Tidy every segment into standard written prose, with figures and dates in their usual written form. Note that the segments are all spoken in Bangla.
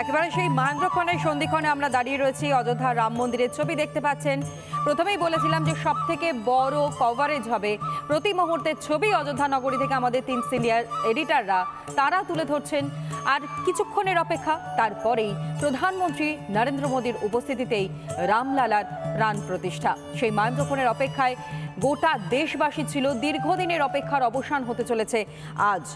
একেবারে সেই মহেন্দ্রক্ষণের সন্ধিক্ষণে আমরা দাঁড়িয়ে রয়েছি। অযোধ্যা রাম মন্দিরের ছবি দেখতে পাচ্ছেন। প্রথমেই বলেছিলাম যে সবথেকে বড় কভারেজ হবে প্রতি মুহূর্তের ছবি অযোধ্যা নগরী থেকে আমাদের 3 সিনিয়র এডিটররা তারা তুলে ধরছেন। আর কিছুক্ষণের অপেক্ষা, তারপরেই প্রধানমন্ত্রী নরেন্দ্র মোদীর উপস্থিতিতেই রামলালার প্রাণ প্রতিষ্ঠা। সেই মহেন্দ্রক্ষণের অপেক্ষায় গোটা দেশবাসী ছিল। দীর্ঘদিনের অপেক্ষার অবসান হতে চলেছে আজ।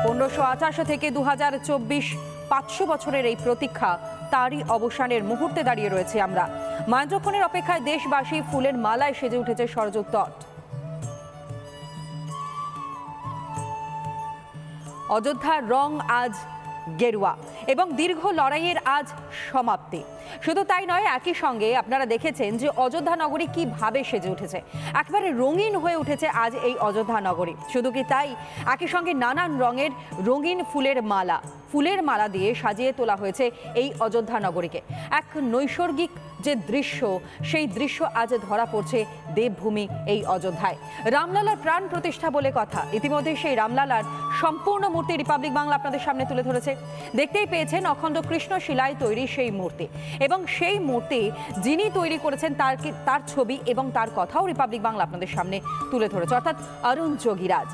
1588 থেকে 2024 500 বছরের এই প্রতীক্ষা, তারই অবসানের মুহূর্তে দাঁড়িয়ে রয়েছে আমরা। মহেন্দ্রক্ষণের অপেক্ষায় দেশবাসী ফুলের মালায় সেজে উঠেছে সরযূপ তট। অযোধ্যার রং আজ গেরুয়া এবং দীর্ঘ লড়াইয়ের আজ সমাপ্তি। শুধু তাই নয়, একই সঙ্গে আপনারা দেখেছেন যে অযোধ্যা নগরী কিভাবে সেজে উঠেছে, একেবারে রঙিন হয়ে উঠেছে আজ এই অযোধ্যা নগরী। শুধু কি তাই, একই সঙ্গে নানান রঙের রঙিন ফুলের মালা দিয়ে সাজিয়ে তোলা হয়েছে এই অযোধ্যা নগরীকে। এক নৈসর্গিক যে দৃশ্য, সেই দৃশ্য আজ ধরা পড়ছে দেবভূমি এই অযোধ্যায়। রামলালার প্রাণ প্রতিষ্ঠা বলে কথা। ইতিমধ্যে সেই রামলালার সম্পূর্ণ মূর্তি রিপাবলিক বাংলা আপনাদের সামনে তুলে ধরেছে। দেখতেই পেয়েছেন অখণ্ড কৃষ্ণ শিলায় তৈরি সেই মূর্তি, এবং সেই মূর্তি যিনি তৈরি করেছেন তার ছবি এবং তার কথাও রিপাবলিক বাংলা আপনাদের সামনে তুলে ধরেছে, অর্থাৎ অরুণ যোগীরাজ।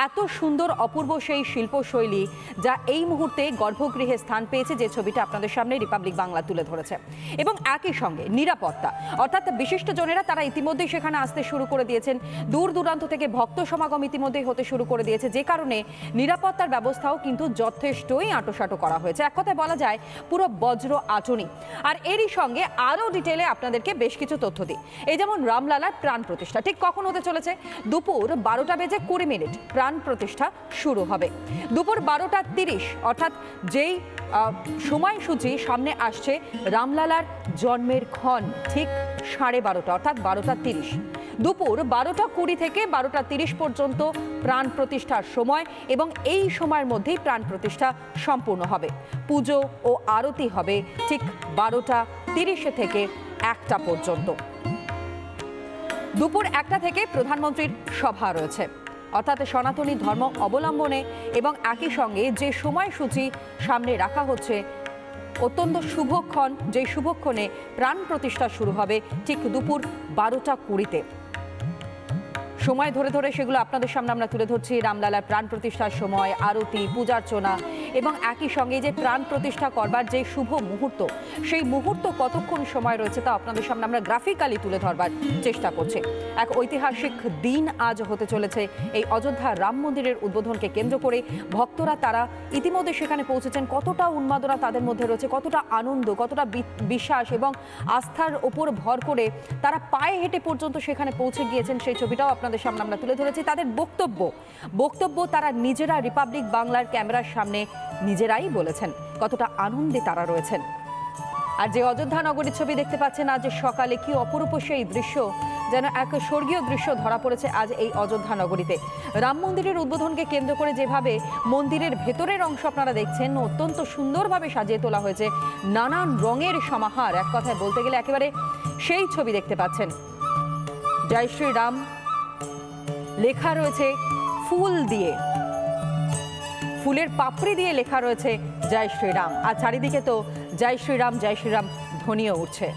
এত সুন্দর অপূর্ব সেই শিল্পশৈলী যা এই মুহূর্তে গর্ভগৃহে স্থান পেয়েছে, যে ছবিটা আপনাদের সামনে রিপাবলিক বাংলা তুলে ধরেছে। এবং একই সঙ্গে নিরাপত্তা, অর্থাৎ বিশিষ্টজনেরা তারা ইতিমধ্যেই সেখানে আসতে শুরু করে দিয়েছেন। দূর দূরান্ত থেকে ভক্ত সমাগম ইতিমধ্যেই হতে শুরু করে দিয়েছে, যে কারণে নিরাপত্তার ব্যবস্থাও কিন্তু যথেষ্টই আঁটোসাঁটো করা হয়েছে। এক কথায় বলা যায় পুরো বজ্র আঁটুনি। আর এরই সঙ্গে আরও ডিটেলে আপনাদেরকে বেশ কিছু তথ্য দিই। এই যেমন রামলালার প্রাণ প্রতিষ্ঠা ঠিক কখন হতে চলেছে? দুপুর 12:20 প্রাণ প্রতিষ্ঠা শুরু হবে। দুপুর 12:30, অর্থাৎ যেই সময়সূচি সামনে আসছে রামলালার জন্মের ক্ষণ ঠিক 12:30, অর্থাৎ 12:30। দুপুর 12:20 থেকে 12:30 পর্যন্ত প্রাণ প্রতিষ্ঠার সময়, এবং এই সময়ের মধ্যেই প্রাণ প্রতিষ্ঠা সম্পূর্ণ হবে। পুজো ও আরতি হবে ঠিক 12:30 থেকে 1টা পর্যন্ত। দুপুর 1টা থেকে প্রধানমন্ত্রীর সভা রয়েছে, অর্থাৎ সনাতনী ধর্ম অবলম্বনে, এবং একই সঙ্গে যে সময়সূচি সামনে রাখা হচ্ছে অত্যন্ত শুভক্ষণ, যেই শুভক্ষণে প্রাণ প্রতিষ্ঠা শুরু হবে ঠিক দুপুর 12:20। সময় ধরে ধরে সেগুলো আপনাদের সামনে আমরা তুলে ধরছি। রামলালার প্রাণ প্রতিষ্ঠার সময়, আরতি, পূজার্চনা, এবং একই সঙ্গে যে প্রাণ প্রতিষ্ঠা করবার যে শুভ মুহূর্ত, সেই মুহূর্ত কতক্ষণ সময় রয়েছে তা আপনাদের সামনে আমরা গ্রাফিক্যালি তুলে ধরবার চেষ্টা করছি। এক ঐতিহাসিক দিন আজ হতে চলেছে এই অযোধ্যা রাম মন্দিরের উদ্বোধনকে কেন্দ্র করে। ভক্তরা তারা ইতিমধ্যে সেখানে পৌঁছেছেন। কতটা উন্মাদনা তাদের মধ্যে রয়েছে, কতটা আনন্দ, কতটা বিশ্বাস এবং আস্থার ওপর ভর করে তারা পায়ে হেঁটে পর্যন্ত সেখানে পৌঁছে গিয়েছেন, সেই ছবিটাও আপনাদের সামনে আমরা তুলে ধরেছি। তাদের বক্তব্য তারা নিজেরা রিপাবলিক বাংলার ক্যামেরার সামনে নিজেরাই বলেছেন কতটা আনন্দে তারা রয়েছেন। আর যে অযোধ্যা নগরীর ছবি দেখতে পাচ্ছেন আজ সকালে, কি অপরূপ সেই দৃশ্য, যেন এক স্বর্গীয় দৃশ্য ধরা পড়েছে আজ এই অযোধ্যা নগরীতে। রাম মন্দিরের উদ্বোধনকে কেন্দ্র করে যেভাবে মন্দিরের ভেতরের অংশ আপনারা দেখছেন অত্যন্ত সুন্দরভাবে সাজিয়ে তোলা হয়েছে, নানান রঙের সমাহার। এক কথায় বলতে গেলে একেবারে সেই ছবি দেখতে পাচ্ছেন। জয় শ্রী রাম লেখা রয়েছে ফুল দিয়ে, ফুলের পাপড়ি দিয়ে লেখা রয়েছে জয় শ্রীরাম। আর চারিদিকে তো জয় শ্রীরাম ধ্বনিও উঠছে।